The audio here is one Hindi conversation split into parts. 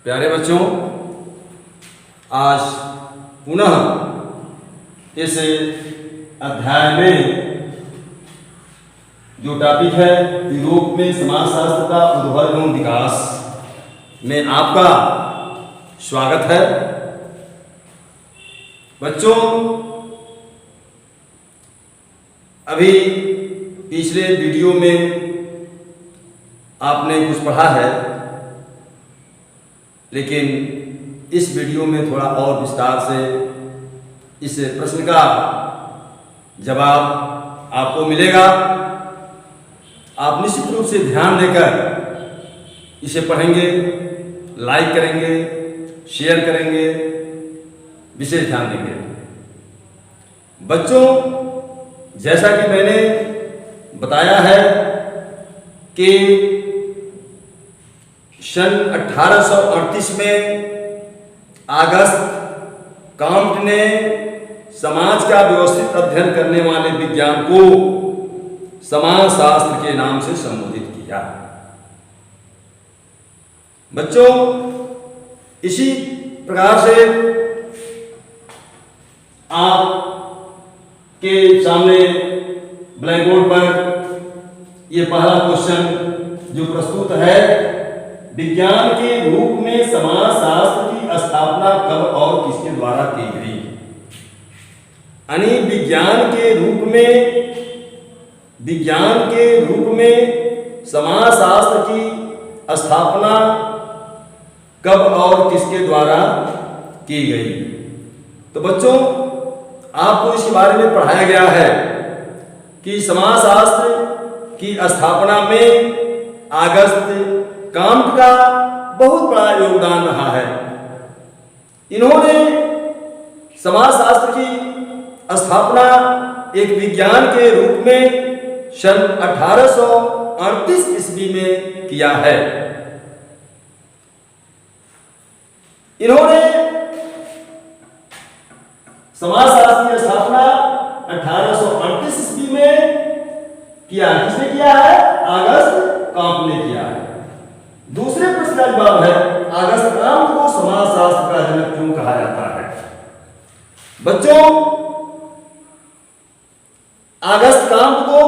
प्यारे बच्चों, आज पुनः इस अध्याय में जो टॉपिक है यूरोप में समाजशास्त्र का उद्भव एवं विकास में आपका स्वागत है। बच्चों, अभी पिछले वीडियो में आपने कुछ पढ़ा है, लेकिन इस वीडियो में थोड़ा और विस्तार से इस प्रश्न का जवाब आपको मिलेगा। आप निश्चित रूप से ध्यान देकर इसे पढ़ेंगे, लाइक करेंगे, शेयर करेंगे, विशेष ध्यान देंगे। बच्चों, जैसा कि मैंने बताया है कि सन 1838 में ऑगस्ट कॉम्ट ने समाज का व्यवस्थित अध्ययन करने वाले विज्ञान को समाजशास्त्र के नाम से संबोधित किया। बच्चों, इसी प्रकार से आपके सामने ब्लैक बोर्ड पर यह पहला क्वेश्चन जो प्रस्तुत है, विज्ञान के रूप में समाजशास्त्र की स्थापना कब और किसके द्वारा की गई? यानी विज्ञान के रूप में समाजशास्त्र की स्थापना कब और किसके द्वारा की गई? तो बच्चों, आपको इसके बारे में पढ़ाया गया है कि समाजशास्त्र की स्थापना में ऑगस्ट कॉम्ट का बहुत बड़ा योगदान रहा है। इन्होंने समाजशास्त्र की स्थापना एक विज्ञान के रूप में सन 1838 ईस्वी में किया है। इन्होंने समाजशास्त्र की स्थापना 1838 ईस्वी में किया। किसने किया है? ऑगस्ट कॉम्ट ने किया है। दूसरे प्रश्न का जवाब है, ऑगस्ट कॉम्ट को समाजशास्त्र का जनक क्यों कहा जाता है? बच्चों, ऑगस्ट कॉम्ट को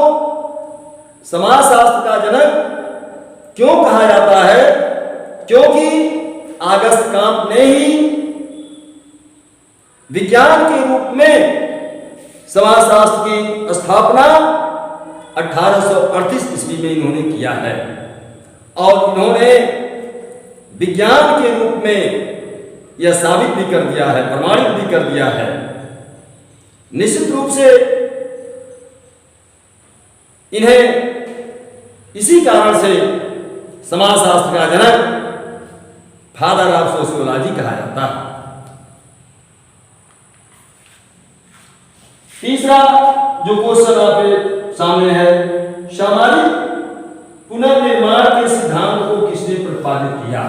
समाजशास्त्र का जनक क्यों कहा जाता है? क्योंकि ऑगस्ट कॉम्ट ने ही विज्ञान के रूप में समाजशास्त्र की स्थापना 1838 ईस्वी में इन्होंने किया है और इन्होंने विज्ञान के रूप में यह साबित भी कर दिया है, प्रमाणित भी कर दिया है। निश्चित रूप से इन्हें इसी कारण से समाजशास्त्र का जनक फादर ऑफ सोशियोलॉजी कहा जाता है। तीसरा जो क्वेश्चन आपके सामने है, सामाजिक पुनर्निर्माण के सिद्धांत को किसने प्रतिपादित किया?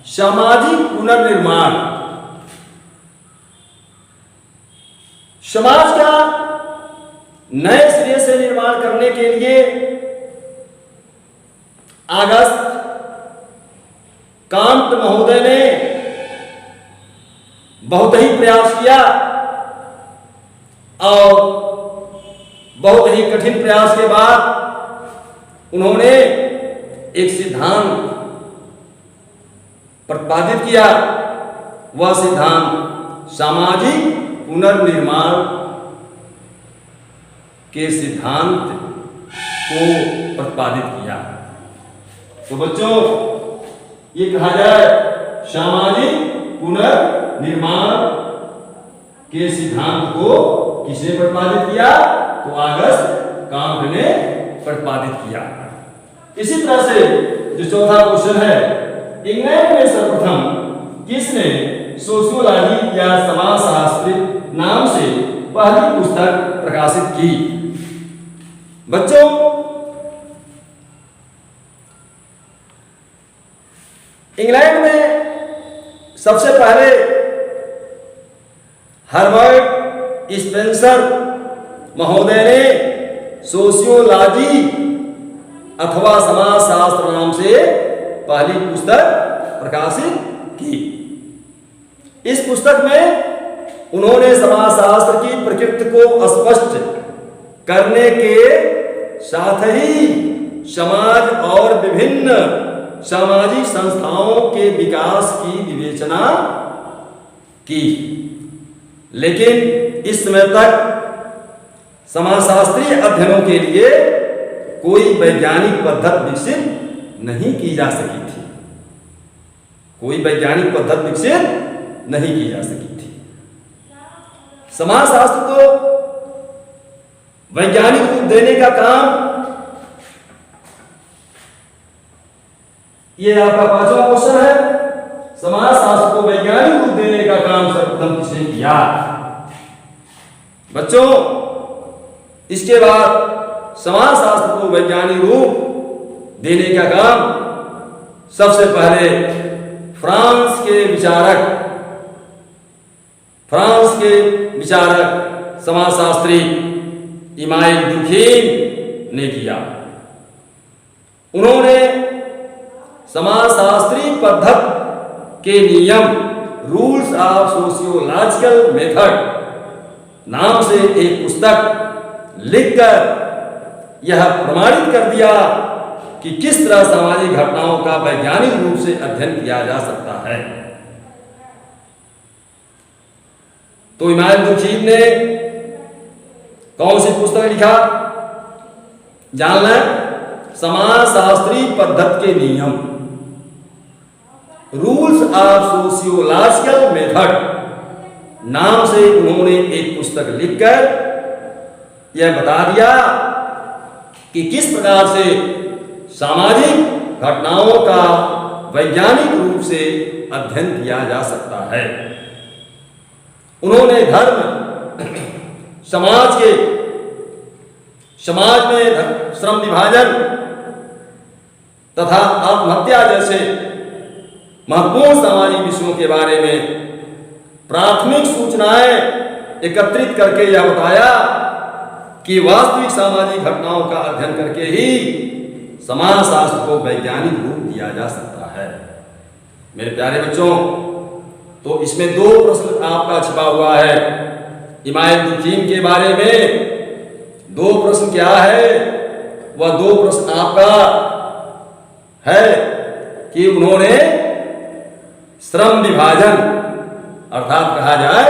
सामाजिक पुनर्निर्माण, समाज का नए सिरे से निर्माण करने के लिए ऑगस्ट कॉम्ट महोदय ने बहुत ही प्रयास किया और बहुत ही कठिन प्रयास के बाद उन्होंने एक सिद्धांत प्रतिपादित किया। वह सिद्धांत सामाजिक पुनर्निर्माण के सिद्धांत को प्रतिपादित किया। तो बच्चों, ये कहा जाए सामाजिक पुनर्निर्माण के सिद्धांत को किसने प्रतिपादित किया? तो ऑगस्ट कॉम्ट ने प्रतिपादित किया। इसी तरह से जो चौथा क्वेश्चन है, इंग्लैंड में सर्वप्रथम किसने सोशियोलॉजी या समाजशास्त्र नाम से पहली पुस्तक प्रकाशित की? बच्चों, इंग्लैंड में सबसे पहले हर्बर्ट स्पेंसर महोदय ने सोशियोलॉजी अथवा समाजशास्त्र नाम से पहली पुस्तक प्रकाशित इस पुस्तक में उन्होंने समाजशास्त्र की प्रकृति को स्पष्ट करने के साथ ही समाज और विभिन्न सामाजिक संस्थाओं के विकास की विवेचना की, लेकिन इस समय तक समाजशास्त्रीय अध्ययनों के लिए कोई वैज्ञानिक पद्धति विकसित नहीं की जा सकी थी। कोई वैज्ञानिक पद्धति विकसित नहीं की जा सकी थी। समाजशास्त्र को वैज्ञानिक रूप देने का काम, ये आपका 5वां क्वेश्चन है, समाजशास्त्र को वैज्ञानिक रूप देने का काम सर्वप्रथम किसने किया? बच्चों, इसके बाद समाजशास्त्र को वैज्ञानिक रूप देने का काम सबसे पहले फ्रांस के विचारक समाजशास्त्री इमानुएल दुर्खीम ने किया। उन्होंने समाजशास्त्रीय पद्धति के नियम, रूल्स ऑफ सोशियोलॉजिकल मेथड नाम से एक पुस्तक लिखकर यह प्रमाणित कर दिया कि किस तरह सामाजिक घटनाओं का वैज्ञानिक रूप से अध्ययन किया जा सकता है। तो इमानुएल दुर्खीम ने कौन सी पुस्तक लिखा? जान लें, समाजशास्त्रीय पद्धति के नियम, रूल्स ऑफ सोशियोलॉजिकल मेथड नाम से उन्होंने एक पुस्तक लिखकर यह बता दिया कि किस प्रकार से सामाजिक घटनाओं का वैज्ञानिक रूप से अध्ययन किया जा सकता है। उन्होंने धर्म, समाज में श्रम विभाजन तथा आत्महत्या जैसे महत्वपूर्ण सामाजिक विषयों के बारे में प्राथमिक सूचनाएं एकत्रित करके यह बताया कि वास्तविक सामाजिक घटनाओं का अध्ययन करके ही समाजशास्त्र को वैज्ञानिक रूप दिया जा सकता है। मेरे प्यारे बच्चों, तो इसमें 2 प्रश्न आपका छिपा हुआ है। इमानुएल दुर्खीम के बारे में 2 प्रश्न क्या है? वह 2 प्रश्न आपका है कि उन्होंने श्रम विभाजन, अर्थात कहा जाए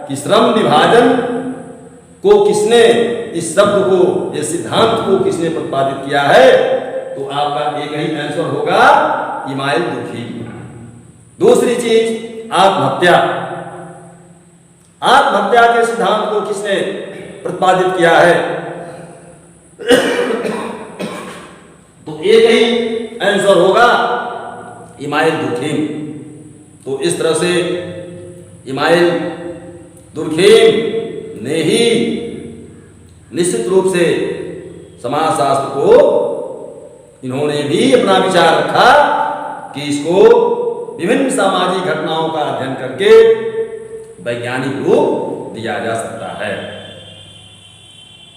कि श्रम विभाजन को किसने, इस शब्द को, इस सिद्धांत को किसने प्रतिपादित किया है? तो आपका एक ही आंसर होगा, इमानुएल दुर्खीम। दूसरी चीज, आत्महत्या के सिद्धांत को किसने प्रतिपादित किया है? तो एक ही आंसर होगा, इमानुएल दुर्खीम। तो इस तरह से इमानुएल दुर्खीम ने ही निश्चित रूप से समाजशास्त्र को, इन्होंने भी अपना विचार रखा कि इसको विभिन्न सामाजिक घटनाओं का अध्ययन करके वैज्ञानिक रूप दिया जा सकता है।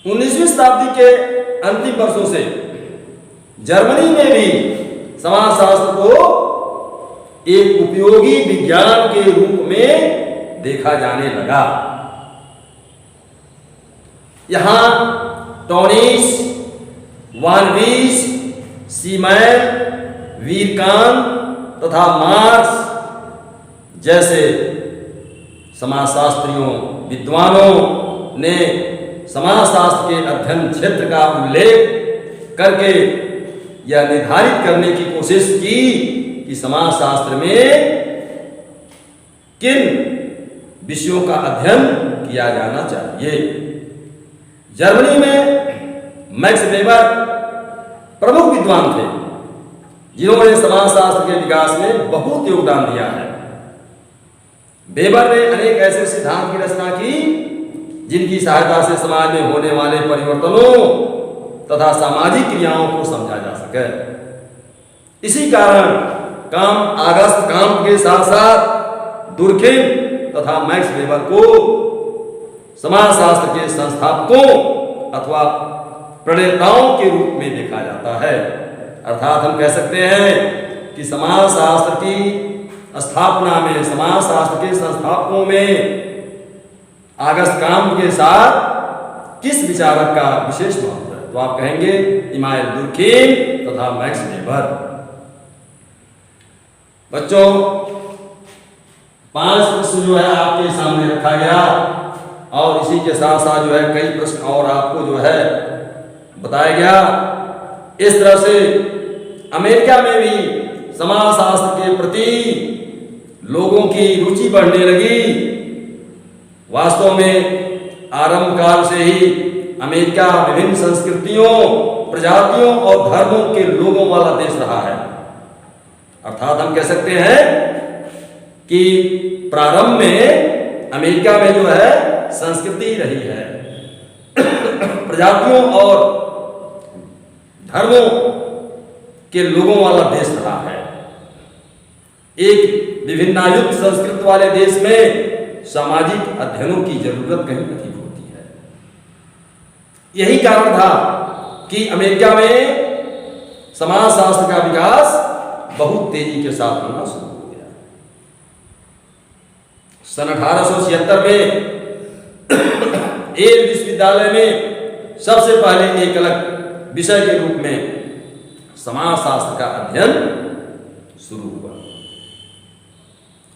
19वीं शताब्दी के अंतिम वर्षों से जर्मनी में भी समाजशास्त्र को एक उपयोगी विज्ञान के रूप में देखा जाने लगा। यहां टॉनिस, वान वीस, सीमैन, वीरकान तथा मार्क्स जैसे समाजशास्त्रियों, विद्वानों ने समाजशास्त्र के अध्ययन क्षेत्र का उल्लेख करके यह निर्धारित करने की कोशिश की कि समाजशास्त्र में किन विषयों का अध्ययन किया जाना चाहिए। जर्मनी में मैक्स वेबर प्रमुख विद्वान थे जिन्होंने समाजशास्त्र के विकास में बहुत योगदान दिया है। वेबर ने अनेक ऐसे सिद्धांत की रचना की जिनकी सहायता से समाज में होने वाले परिवर्तनों तथा सामाजिक क्रियाओं को समझा जा सके। इसी कारण ऑगस्ट काम्ट के साथ साथ दुर्खीम तथा मैक्स वेबर को समाजशास्त्र के संस्थापकों अथवा प्रणेताओं के रूप में देखा जाता है। अर्थात हम कह सकते हैं कि समाजशास्त्र की स्थापना में, समाजशास्त्र के संस्थापकों में ऑगस्ट कॉम्टे के साथ किस विचारक का विशेष महत्व है? तो आप कहेंगे इमानुएल दुर्खीम तथा मैक्स वेबर। बच्चों, 5 प्रश्न जो है आपके सामने रखा गया और इसी के साथ साथ जो है कई प्रश्न और आपको जो है बताया गया। इस तरह से अमेरिका में भी समाजशास्त्र के प्रति लोगों की रुचि बढ़ने लगी। वास्तव में आरंभ काल से ही अमेरिका विभिन्न संस्कृतियों, प्रजातियों और धर्मों के लोगों वाला देश रहा है। अर्थात हम कह सकते हैं कि प्रारंभ में अमेरिका में जो है संस्कृति रही है, प्रजातियों और धर्मों के लोगों वाला देश रहा है। एक विभिन्नायुक्त संस्कृति वाले देश में सामाजिक अध्ययनों की जरूरत कहीं अधिक होती है। यही कारण था कि अमेरिका में समाजशास्त्र का विकास बहुत तेजी के साथ होना शुरू हो गया। सन 1876 में येल विश्वविद्यालय में सबसे पहले एक अलग विषय के रूप में समाजशास्त्र का अध्ययन शुरू हुआ।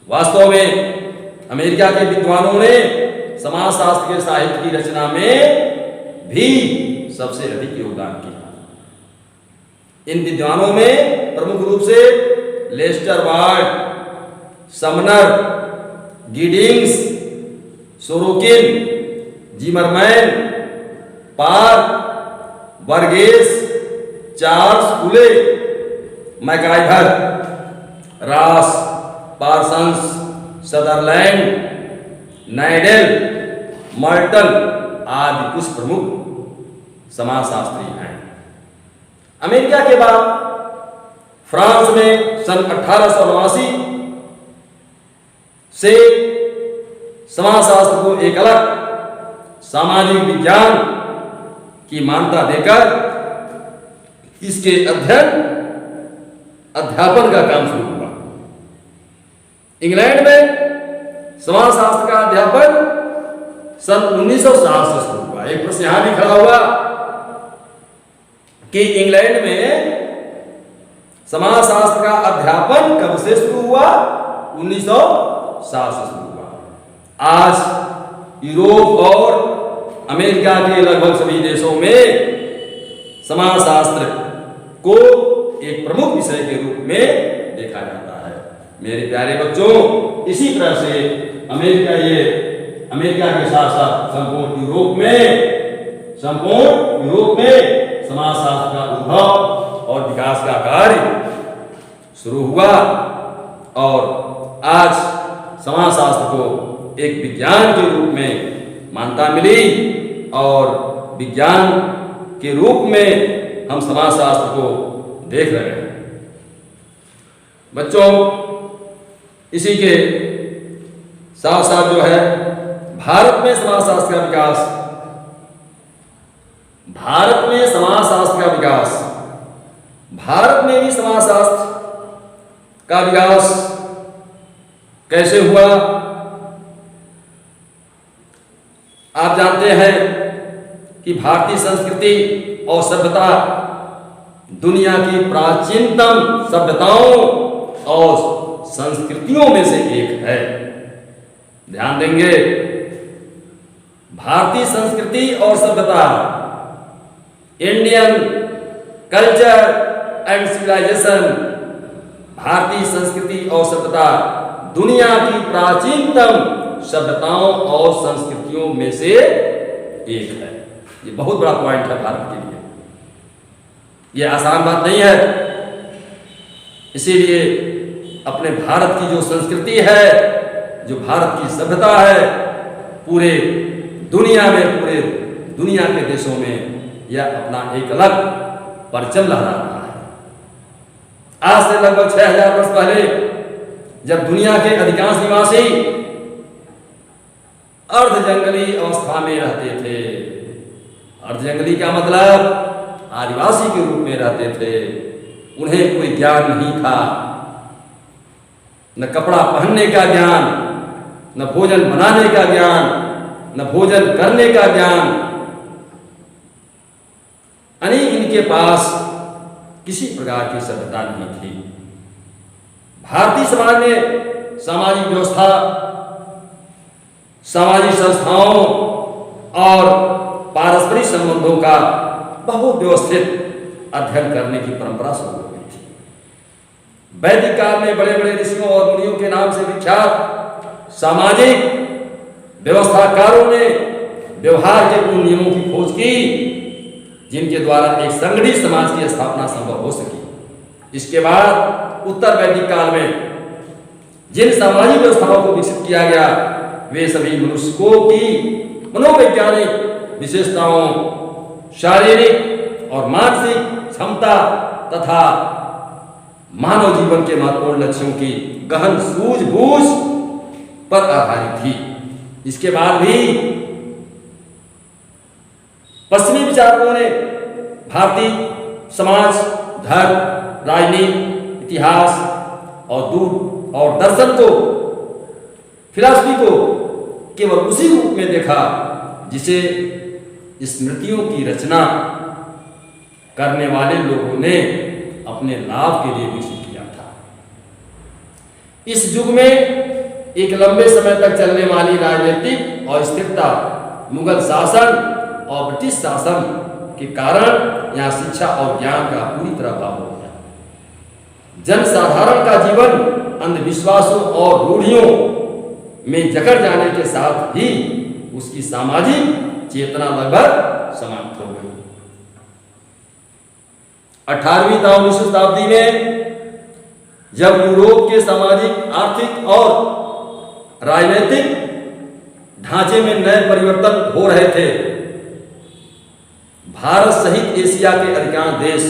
वास्तव में अमेरिका के विद्वानों ने समाजशास्त्र के साहित्य की रचना में भी सबसे अधिक योगदान किया। इन विद्वानों में प्रमुख रूप से Lester Ward, Sumner, Giddings, Sorokin, Zimmerman, Park, Burgess, Charles Cooley, MacIver, Ross, Parsons, Sutherland, Nadel, Merton आदि कुछ प्रमुख समाजशास्त्री हैं। अमेरिका के बाद फ्रांस में सन 1889 से समाजशास्त्र को एक अलग सामाजिक विज्ञान की मान्यता देकर इसके अध्यापन का काम शुरू हुआ। इंग्लैंड में समाजशास्त्र का अध्यापन सन 1960 से शुरू हुआ। एक प्रश्न यहां भी खड़ा हुआ कि इंग्लैंड में समाजशास्त्र का अध्यापन कब से शुरू हुआ? 1960 से शुरू हुआ। आज यूरोप और अमेरिका के लगभग सभी देशों में समाजशास्त्र को एक प्रमुख विषय के रूप में देखा जाता है। मेरे प्यारे बच्चों, इसी तरह से अमेरिका के साथ साथ संपूर्ण यूरोप में समाजशास्त्र का उद्भव और विकास का कार्य शुरू हुआ और आज समाजशास्त्र को एक विज्ञान के रूप में मान्यता मिली और विज्ञान के रूप में हम समाजशास्त्र को देख रहे हैं। बच्चों, इसी के साथ साथ जो है भारत में समाजशास्त्र का विकास, भारत में भी समाजशास्त्र का विकास कैसे हुआ? आप जानते हैं कि भारतीय संस्कृति और सभ्यता दुनिया की प्राचीनतम सभ्यताओं और संस्कृतियों में से एक है। ध्यान देंगे, भारतीय संस्कृति और सभ्यता, इंडियन कल्चर एंड सिविलाइजेशन, भारतीय संस्कृति और सभ्यता दुनिया की प्राचीनतम सभ्यताओं और संस्कृतियों में से एक है। ये बहुत बड़ा पॉइंट है भारत के लिए, ये आसान बात नहीं है। इसीलिए अपने भारत की जो संस्कृति है, जो भारत की सभ्यता है, पूरे दुनिया के देशों में यह अपना एक अलग परचम लहरा रहा है। आज से लगभग 6000 वर्ष पहले जब दुनिया के अधिकांश निवासी अर्ध जंगली अवस्था में रहते थे, अर्ध जंगली का मतलब आदिवासी के रूप में रहते थे, उन्हें कोई ज्ञान नहीं था, न कपड़ा पहनने का ज्ञान, न भोजन बनाने का ज्ञान, न भोजन करने का ज्ञान, यानी इनके पास किसी प्रकार की सभ्यता नहीं थी। भारतीय समाज में सामाजिक व्यवस्था, सामाजिक संस्थाओं और पारस्परिक संबंधों का बहुत व्यवस्थित अध्ययन करने की परंपरा शुरू हो गई थी। वैदिक काल में बड़े बड़े ऋषियों और मुनियों के नाम से विख्यात सामाजिक व्यवस्थाकारों ने व्यवहार के उन नियमों की खोज की जिनके द्वारा एक संगठित समाज की स्थापना संभव हो सकी। इसके बाद उत्तर वैदिक काल में जिन सामाजिक व्यवस्थाओं को विकसित किया गया वे सभी मनुष्यों की मनोवैज्ञानिक विशेषताओं, शारीरिक और मानसिक क्षमता तथा मानव जीवन के महत्वपूर्ण लक्ष्यों की गहन सूझबूझ पर आधारित थी। इसके बाद भी पश्चिमी विचारकों ने भारतीय समाज, धर्म, राजनीति, इतिहास और दर्शन को, फिलॉसफी को केवल उसी रूप में देखा जिसे स्मृतियों की रचना करने वाले लोगों ने अपने लाभ के लिए विकसित किया था। इस युग में एक लंबे समय तक चलने वाली राजनीतिक अस्थिरता, मुगल शासन और ब्रिटिश शासन के कारण यहाँ शिक्षा और ज्ञान का पूरी तरह अभाव हो गया। जनसाधारण का जीवन अंधविश्वासों और रूढ़ियों में जकड़ जाने के साथ ही उसकी सामाजिक चेतना लगभग समाप्त हो गई। 18वीं तथा 19वीं शताब्दी में जब यूरोप के सामाजिक, आर्थिक और राजनीतिक ढांचे में नए परिवर्तन हो रहे थे, भारत सहित एशिया के अधिकांश देश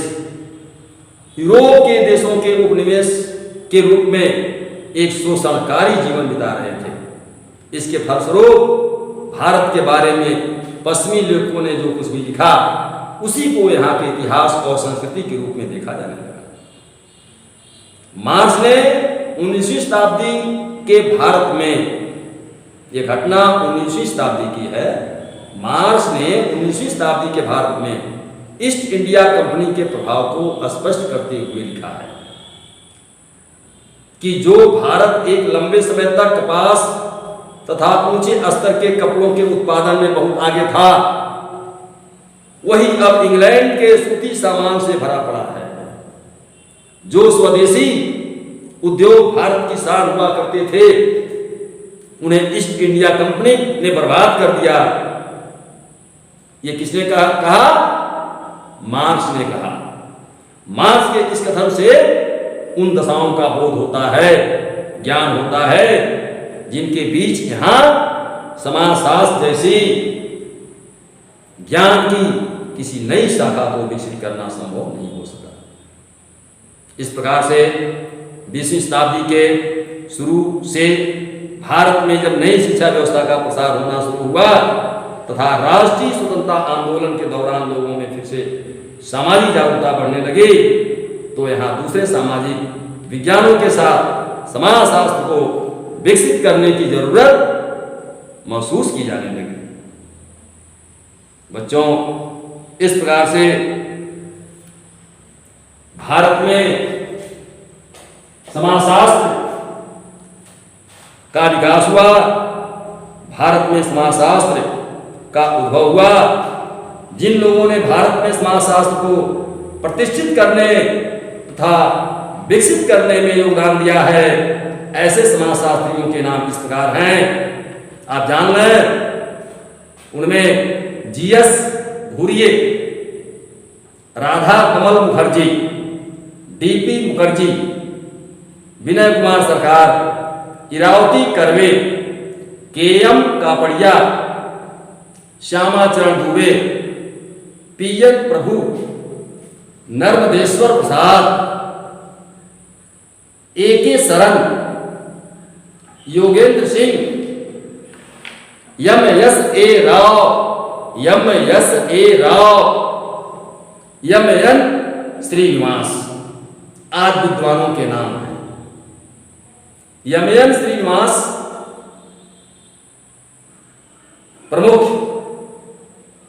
यूरोप के देशों के उपनिवेश के रूप में एक शोषणकारी जीवन बिता रहे थे। इसके फलस्वरूप भारत के बारे में पश्चिमी लेखकों ने जो कुछ भी लिखा उसी को यहाँ के इतिहास और संस्कृति के रूप में देखा जाने लगा। मार्क्स ने 19वीं शताब्दी के भारत में, यह घटना 19वीं शताब्दी की है, मार्क्स ने 19वीं शताब्दी के भारत में ईस्ट इंडिया कंपनी के प्रभाव को स्पष्ट करते हुए लिखा है कि जो भारत एक लंबे समय तक कपास तथा ऊंचे स्तर के कपड़ों के उत्पादन में बहुत आगे था, वही अब इंग्लैंड के सूती सामान से भरा पड़ा है। जो स्वदेशी उद्योग भारत की शान हुआ करते थे, उन्हें ईस्ट इंडिया कंपनी ने बर्बाद कर दिया। ये किसने कहा? मार्क्स ने कहा। मार्क्स के इस कथन से उन दशाओं का बोध होता है, ज्ञान होता है, जिनके बीच यहां समाजशास्त्र जैसी ज्ञान की किसी नई शाखा को विकसित करना संभव नहीं हो सका। इस प्रकार से 20वीं शताब्दी के शुरू से भारत में जब नई शिक्षा व्यवस्था का प्रसार होना शुरू हुआ तथा राष्ट्रीय स्वतंत्रता आंदोलन के दौरान लोगों में फिर से सामाजिक जागरूकता बढ़ने लगी, तो यहाँ दूसरे सामाजिक विज्ञानों के साथ समाजशास्त्र को विकसित करने की जरूरत महसूस की जाने लगी। बच्चों, इस प्रकार से भारत में समाजशास्त्र का विकास हुआ, भारत में समाजशास्त्र का उद्भव हुआ। जिन लोगों ने भारत में समाजशास्त्र को प्रतिष्ठित करने तथा विकसित करने में योगदान दिया है, ऐसे समाजशास्त्रियों के नाम इस प्रकार हैं, आप जान लें। उनमें G S Ghurye, Radha Kamal Mukherjee, D P Mukherjee, Vinay Kumar Sarkar, Irawati Karve, K M Kapadia, Shyamacharan Dube, P N Prabhu, Narmadeshwar Prasad, A K Saran, Yogendra Singh, S A Rao, M N Srinivas आदि विद्वानों के नाम हैं। यमयन श्रीनिवास प्रमुख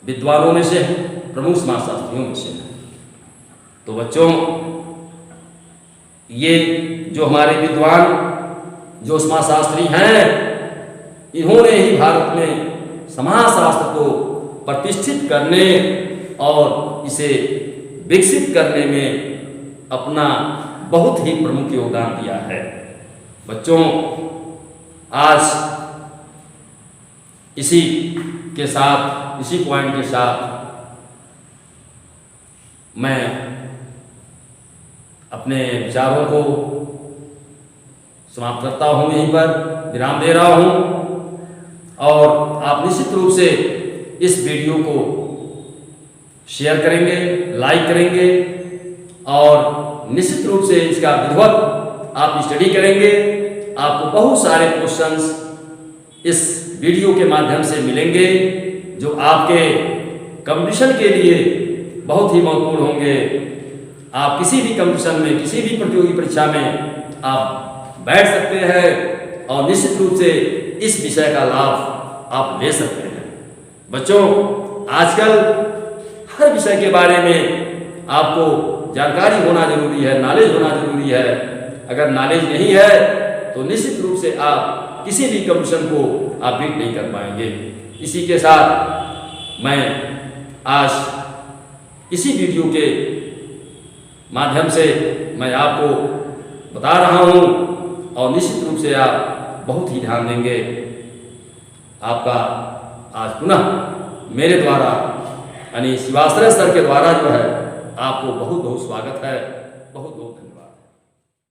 विद्वानों में से हैं, प्रमुख समाजशास्त्रियों में से हैं। तो बच्चों, ये जो हमारे विद्वान जो समाजशास्त्री हैं, इन्होंने ही भारत में समाजशास्त्र को प्रतिष्ठित करने और इसे विकसित करने में अपना बहुत ही प्रमुख योगदान दिया है। बच्चों, आज इसी के साथ, इसी पॉइंट के साथ मैं अपने विचारों को समाप्त करता हूँ, यहीं पर विराम दे रहा हूँ। और आप निश्चित रूप से इस वीडियो को शेयर करेंगे, लाइक करेंगे और निश्चित रूप से इसका विधिवत आप स्टडी करेंगे। आपको बहुत सारे क्वेश्चंस इस वीडियो के माध्यम से मिलेंगे जो आपके कंपटीशन के लिए बहुत ही महत्वपूर्ण होंगे। आप किसी भी कंपटीशन में, किसी भी प्रतियोगी परीक्षा में आप बैठ सकते हैं और निश्चित रूप से इस विषय का लाभ आप ले सकते हैं। बच्चों, आजकल हर विषय के बारे में आपको जानकारी होना जरूरी है, नॉलेज होना जरूरी है। अगर नॉलेज नहीं है तो निश्चित रूप से आप किसी भी कंपटीशन को आप बीट नहीं कर पाएंगे। इसी के साथ मैं आज इसी वीडियो के माध्यम से मैं आपको बता रहा हूँ और निश्चित रूप से आप बहुत ही ध्यान देंगे। आपका आज पुनः मेरे द्वारा यानी शिवाश्रय सर के द्वारा जो है आपको बहुत बहुत स्वागत है।